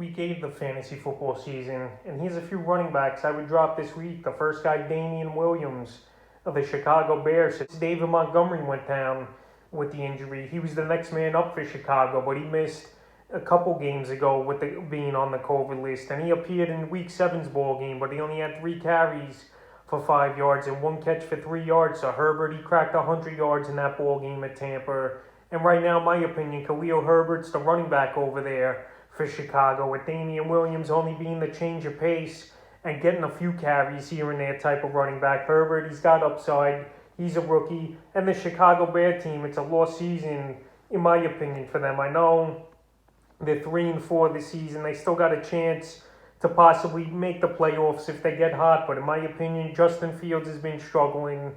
week 8 of the fantasy football season, and here's a few running backs I would drop this week. The first guy, Damian Williams of the Chicago Bears. Since David Montgomery went down with the injury, he was the next man up for Chicago, but he missed a couple games ago with being on the COVID list, and he appeared in Week 7's ball game, but he only had 3 carries for 5 yards and 1 catch for 3 yards. So Herbert, he cracked 100 yards in that ball game at Tampa. And right now, in my opinion, Khalil Herbert's the running back over there for Chicago, with Damian Williams only being the change of pace and getting a few carries here and there type of running back. Herbert, he's got upside. He's a rookie. And the Chicago Bear team, it's a lost season, in my opinion, for them. I know they're 3-4 this season. They still got a chance to possibly make the playoffs if they get hot. But in my opinion, Justin Fields has been struggling.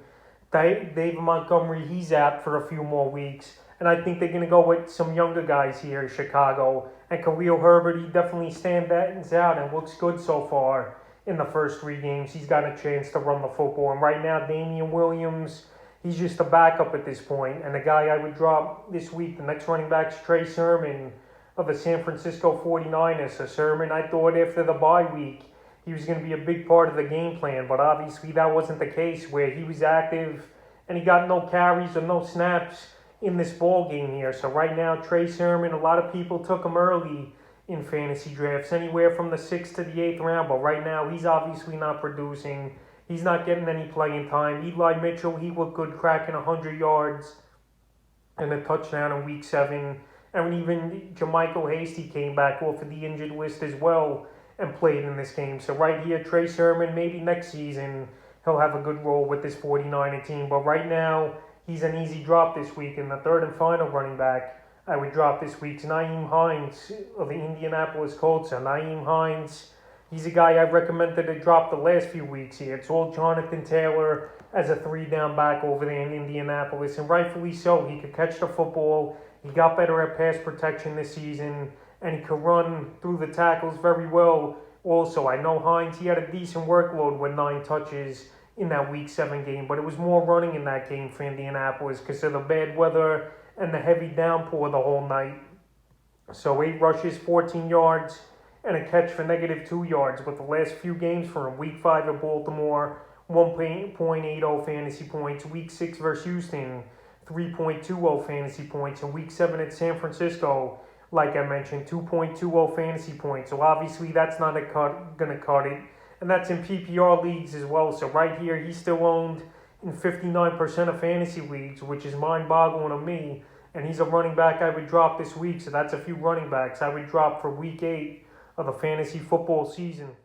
David Montgomery, he's out for a few more weeks. And I think they're going to go with some younger guys here in Chicago. And Khalil Herbert, he definitely stands out and looks good so far in the first 3 games. He's got a chance to run the football. And right now, Damian Williams, he's just a backup at this point. And the guy I would drop this week, the next running back, is Tracerman of the San Francisco 49ers. So Sermon, I thought after the bye week, he was going to be a big part of the game plan. But obviously, that wasn't the case, where he was active and he got no carries or no snaps in this ball game here. So right now, Tracerman, a lot of people took him early in fantasy drafts, anywhere from the 6th to the 8th round. But right now, he's obviously not producing. He's not getting any playing time. Eli Mitchell, he looked good, cracking 100 yards and a touchdown in Week 7. And even Jermichael Hasty came back off of the injured list as well and played in this game. So right here, Tracerman, maybe next season he'll have a good role with this 49er team. But right now, he's an easy drop this week. And the third and final running back I would drop this week is Nyheim Hines of the Indianapolis Colts. So Nyheim Hines, he's a guy I've recommended to drop the last few weeks here. It's all Jonathan Taylor as a 3-down back over there in Indianapolis. And rightfully so. He could catch the football. He got better at pass protection this season. And he could run through the tackles very well also. I know Hines, he had a decent workload with 9 touches in that Week 7 game, but it was more running in that game for Indianapolis because of the bad weather and the heavy downpour the whole night. So 8 rushes, 14 yards, and a catch for -2 yards. But the last few games for him, Week 5 at Baltimore, 1.80 fantasy points. Week 6 versus Houston, 3.20 fantasy points. And Week 7 at San Francisco, like I mentioned, 2.20 fantasy points. So obviously that's not going to cut it. And that's in PPR leagues as well. So right here, he's still owned in 59% of fantasy leagues, which is mind-boggling to me. And he's a running back I would drop this week. So that's a few running backs I would drop for Week 8 of the fantasy football season.